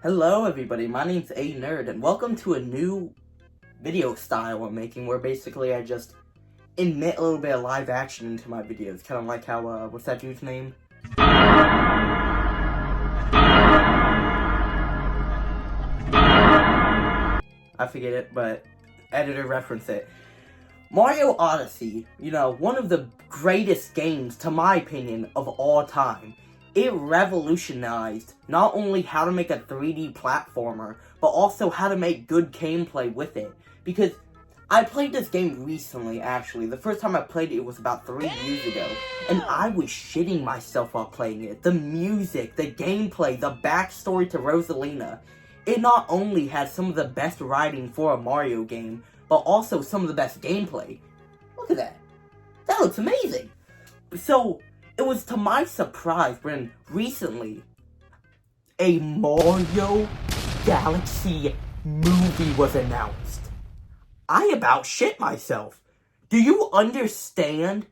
Hello everybody, my name's A Nerd, and welcome to a new video style I'm making where basically I just admit a little bit of live action into my videos. Kind of like how, what's that dude's name? I forget it, but editor reference it. Mario Odyssey, one of the greatest games, to my opinion, of all time. It revolutionized not only how to make a 3D platformer, but also how to make good gameplay with it. Because I played this game recently, actually. The first time I played it was about 3 years ago. And I was shitting myself while playing it. The music, the gameplay, the backstory to Rosalina. It not only had some of the best writing for a Mario game, but also some of the best gameplay. Look at that. That looks amazing. So, it was to my surprise when recently a Mario Galaxy movie was announced. I about shit myself. Do you understand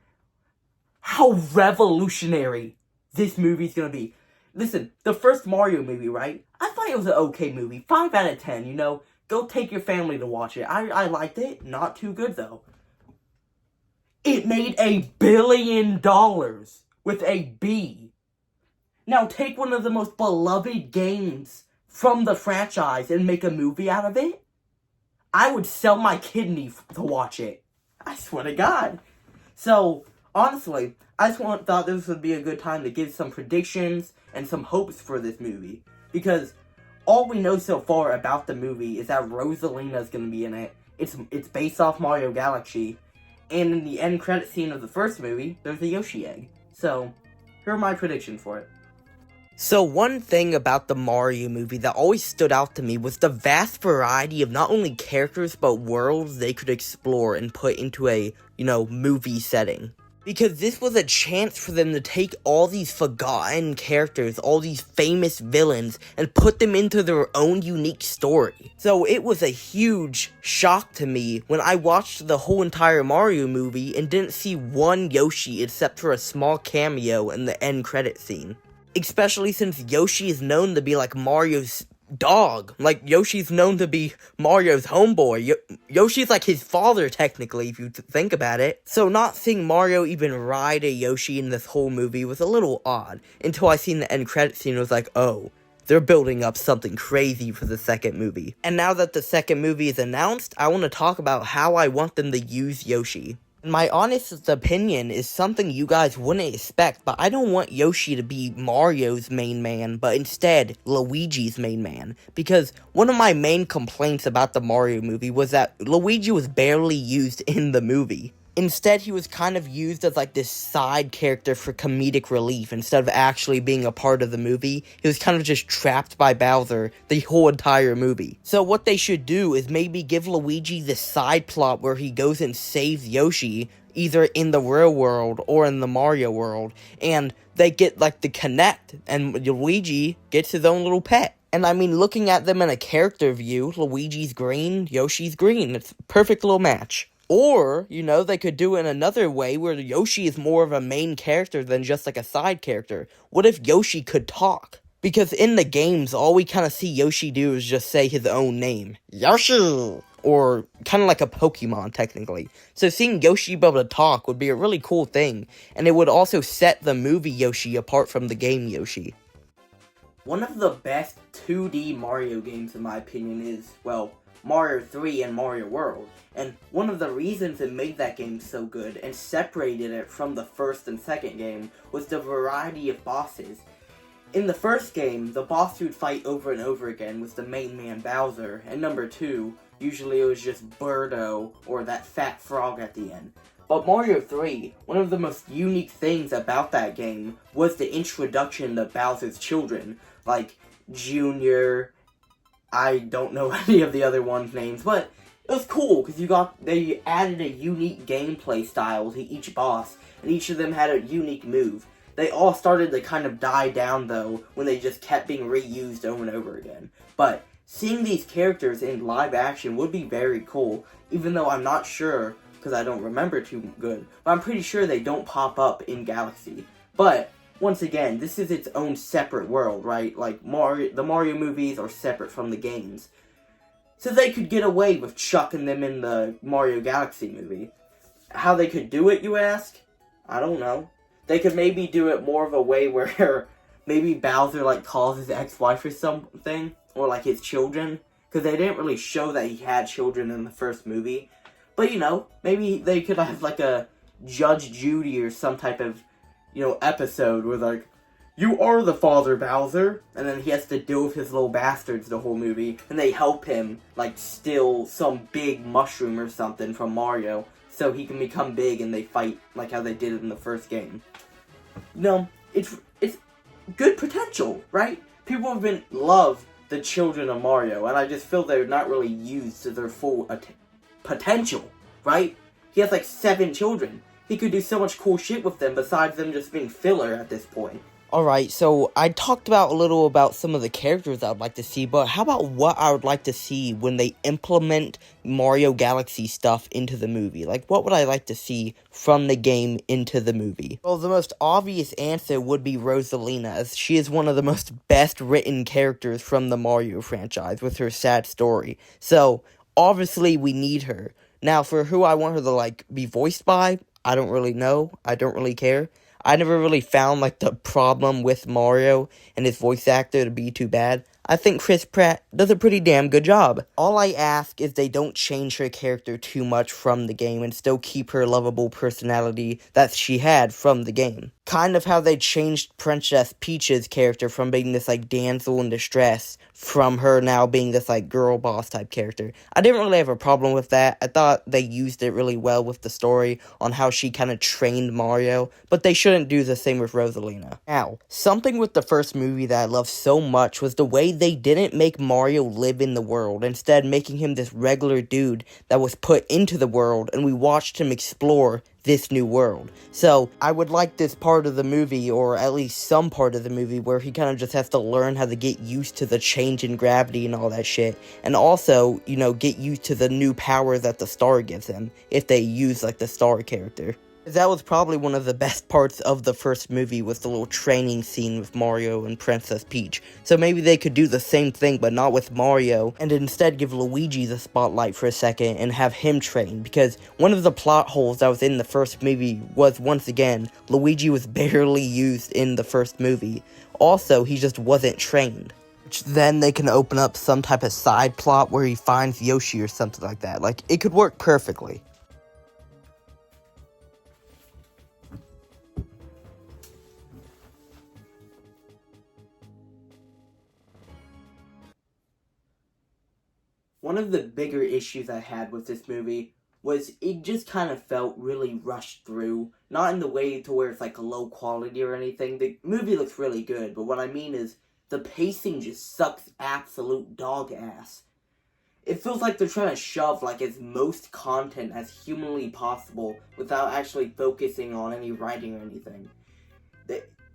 how revolutionary this movie's gonna be? Listen, the first Mario movie, right? I thought it was an okay movie. 5 out of 10, Go take your family to watch it. I liked it. Not too good, though. It made $1 billion with a B. Now take one of the most beloved games from the franchise and make a movie out of it? I would sell my kidney to watch it. I swear to God. So, honestly, I just thought this would be a good time to give some predictions and some hopes for this movie. Because all we know so far about the movie is that Rosalina is going to be in it. It's based off Mario Galaxy. And in the end credit scene of the first movie, there's a Yoshi egg. So, here are my predictions for it. So one thing about the Mario movie that always stood out to me was the vast variety of not only characters but worlds they could explore and put into a, movie setting. Because this was a chance for them to take all these forgotten characters, all these famous villains, and put them into their own unique story. So it was a huge shock to me when I watched the whole entire Mario movie and didn't see one Yoshi except for a small cameo in the end credit scene. Especially since Yoshi is known to be like Mario's dog. Like, Yoshi's known to be Mario's homeboy. Yoshi's like his father, technically, if you think about it. So not seeing Mario even ride a Yoshi in this whole movie was a little odd. Until I seen the end credit scene and was like, oh, they're building up something crazy for the second movie. And now that the second movie is announced, I want to talk about how I want them to use Yoshi. My honest opinion is something you guys wouldn't expect, but I don't want Yoshi to be Mario's main man, but instead Luigi's main man. Because one of my main complaints about the Mario movie was that Luigi was barely used in the movie. Instead, he was kind of used as like this side character for comedic relief instead of actually being a part of the movie. He was kind of just trapped by Bowser the whole entire movie. So what they should do is maybe give Luigi this side plot where he goes and saves Yoshi, either in the real world or in the Mario world, and they get like the connect, and Luigi gets his own little pet. And I mean, looking at them in a character view, Luigi's green, Yoshi's green. It's a perfect little match. Or, they could do it in another way where Yoshi is more of a main character than just like a side character. What if Yoshi could talk? Because in the games, all we kind of see Yoshi do is just say his own name. Yoshi! Or kind of like a Pokemon, technically. So seeing Yoshi be able to talk would be a really cool thing. And it would also set the movie Yoshi apart from the game Yoshi. One of the best 2D Mario games, in my opinion, is, Mario 3 and Mario World. And one of the reasons it made that game so good and separated it from the first and second game was the variety of bosses. In the first game, the boss you'd fight over and over again was the main man Bowser, and number 2, usually it was just Birdo or that fat frog at the end. But Mario 3, one of the most unique things about that game was the introduction to Bowser's children, like Junior. I don't know any of the other ones' names, but it was cool because they added a unique gameplay style to each boss, and each of them had a unique move. They all started to kind of die down, though, when they just kept being reused over and over again. But seeing these characters in live action would be very cool, even though I'm not sure, because I don't remember too good, but I'm pretty sure they don't pop up in Galaxy. But once again, this is its own separate world, right? Like, the Mario movies are separate from the games. So they could get away with chucking them in the Mario Galaxy movie. How they could do it, you ask? I don't know. They could maybe do it more of a way where maybe Bowser, like, calls his ex-wife or something, or, like, his children, because they didn't really show that he had children in the first movie. But, you know, maybe they could have, like, a Judge Judy or some type of, you know, episode where, like, you are the father, Bowser, and then he has to deal with his little bastards the whole movie, and they help him, like, steal some big mushroom or something from Mario, so he can become big and they fight like how they did it in the first game. You know, it's good potential, right? People have love the children of Mario, and I just feel they're not really used to their full potential, right? He has like 7 children. He could do so much cool shit with them besides them just being filler at this point. Alright, so I talked about a little about some of the characters I would like to see, but how about what I would like to see when they implement Mario Galaxy stuff into the movie? Like, what would I like to see from the game into the movie? Well, the most obvious answer would be Rosalina, as she is one of the most best written characters from the Mario franchise with her sad story. So, obviously, we need her. Now, for who I want her to, like, be voiced by, I don't really know. I don't really care. I never really found, like, the problem with Mario and his voice actor to be too bad. I think Chris Pratt does a pretty damn good job. All I ask is they don't change her character too much from the game and still keep her lovable personality that she had from the game. Kind of how they changed Princess Peach's character from being this, like, damsel in distress from her now being this, like, girl boss type character. I didn't really have a problem with that. I thought they used it really well with the story on how she kind of trained Mario, but they shouldn't do the same with Rosalina. Now, something with the first movie that I loved so much was the way they didn't make Mario live in the world, instead making him this regular dude that was put into the world, and we watched him explore this new world. So, I would like this part of the movie, or at least some part of the movie, where he kind of just has to learn how to get used to the change in gravity and all that shit, and also, you know, get used to the new power that the star gives him, if they use, like, the star character. That was probably one of the best parts of the first movie, was the little training scene with Mario and Princess Peach. So maybe they could do the same thing, but not with Mario, and instead give Luigi the spotlight for a second and have him train, because one of the plot holes that was in the first movie was, once again, Luigi was barely used in the first movie. Also, he just wasn't trained. Which then they can open up some type of side plot where he finds Yoshi or something like that. Like, it could work perfectly. One of the bigger issues I had with this movie was it just kind of felt really rushed through. Not in the way to where it's like low quality or anything. The movie looks really good, but what I mean is the pacing just sucks absolute dog ass. It feels like they're trying to shove like as most content as humanly possible without actually focusing on any writing or anything.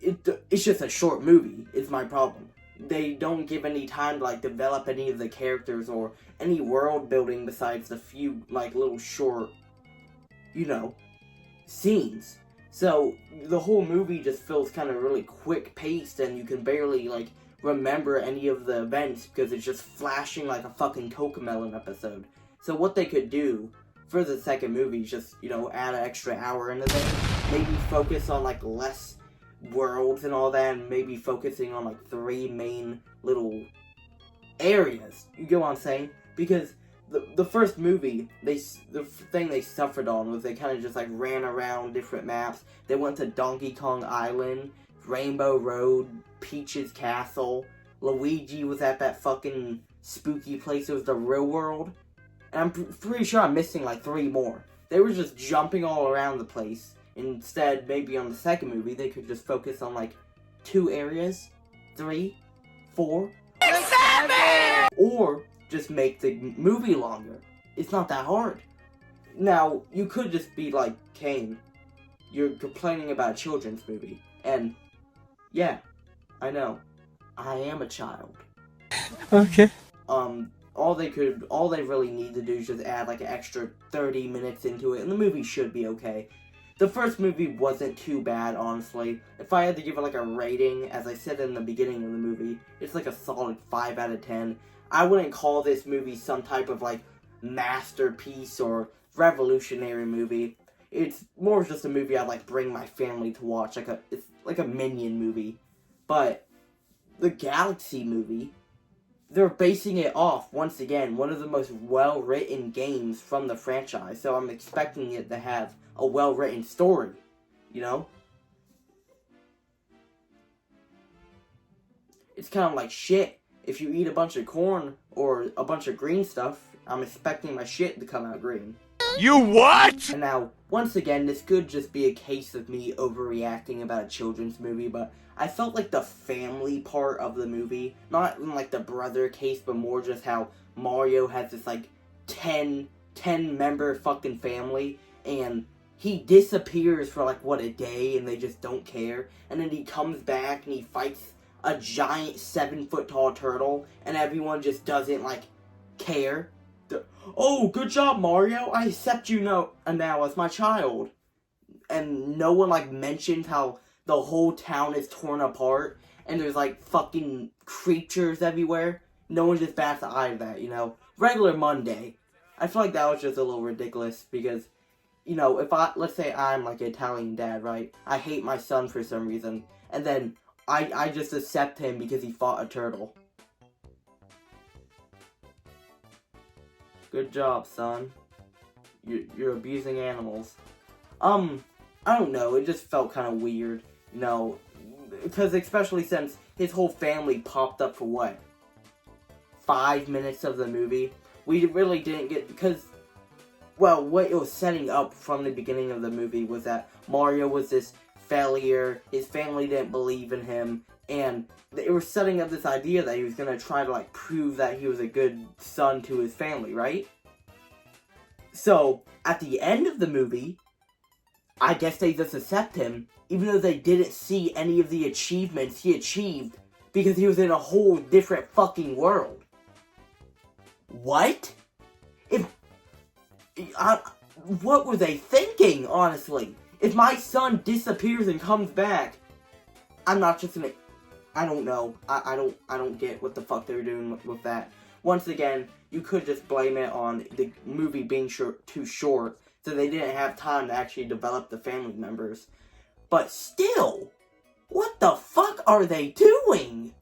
It's just a short movie, is my problem. They don't give any time to, like, develop any of the characters or any world building besides the few, like, little short, you know, scenes. So, the whole movie just feels kind of really quick-paced, and you can barely, like, remember any of the events because it's just flashing like a fucking Cocomelon episode. So what they could do for the second movie is just, you know, add an extra hour into there. Maybe focus on, like, less worlds and all that, and maybe focusing on like 3 main little areas. You get what I'm saying? Because the first movie, the thing they suffered on was they kind of just like ran around different maps. They went to Donkey Kong Island, Rainbow Road, Peach's Castle. Luigi was at that fucking spooky place. It was the real world. And I'm pretty sure I'm missing like 3 more. They were just jumping all around the place. Instead, maybe on the second movie, they could just focus on, like, 2 areas, 3, 4, 7! Or just make the movie longer. It's not that hard. Now, you could just be like, Kane, you're complaining about a children's movie. And, yeah, I know. I am a child. Okay. All they really need to do is just add, like, an extra 30 minutes into it, and the movie should be okay. the first movie wasn't too bad, honestly. If I had to give it like a rating, as I said in the beginning of the movie, it's like a solid 5 out of 10. I wouldn't call this movie some type of like masterpiece or revolutionary movie. It's more just a movie I'd like bring my family to watch. It's like a Minion movie. But the Galaxy movie, they're basing it off, once again, one of the most well-written games from the franchise. So I'm expecting it to have a well-written story, you know? It's kind of like shit. If you eat a bunch of corn or a bunch of green stuff, I'm expecting my shit to come out green. You what? And now, once again, this could just be a case of me overreacting about a children's movie, but I felt like the family part of the movie, not in like the brother case, but more just how Mario has this like 10 member fucking family, and he disappears for like, what, a day, and they just don't care, and then he comes back and he fights a giant 7-foot tall turtle, and everyone just doesn't like care. Oh, good job, Mario. I accept you now as my child. And no one like mentioned how the whole town is torn apart and there's like fucking creatures everywhere. No one just bats an eye at that, you know. Regular Monday. I feel like that was just a little ridiculous because, you know, let's say I'm like an Italian dad, right? I hate my son for some reason, and then I just accept him because he fought a turtle. Good job, son. You're abusing animals. I don't know, it just felt kind of weird, you know, because especially since his whole family popped up for what? 5 minutes of the movie? We really didn't get, because, well, what it was setting up from the beginning of the movie was that Mario was this failure, his family didn't believe in him, and they were setting up this idea that he was gonna try to, like, prove that he was a good son to his family, right? So, at the end of the movie, I guess they just accept him, even though they didn't see any of the achievements he achieved, because he was in a whole different fucking world. What? What were they thinking, honestly? If my son disappears and comes back, I'm not just gonna... I don't know. I don't get what the fuck they're doing with that. Once again, you could just blame it on the movie being too short, so they didn't have time to actually develop the family members. But still, what the fuck are they doing?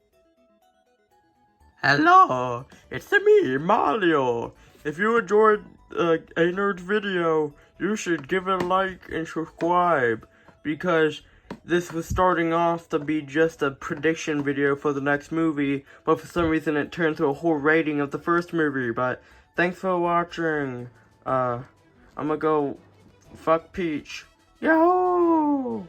Hello, it's me, Mario. If you enjoyed a nerd's video, you should give it a like and subscribe, because this was starting off to be just a prediction video for the next movie, but for some reason it turned to a whole rating of the first movie. But thanks for watching. I'm gonna go fuck Peach. Yahoo!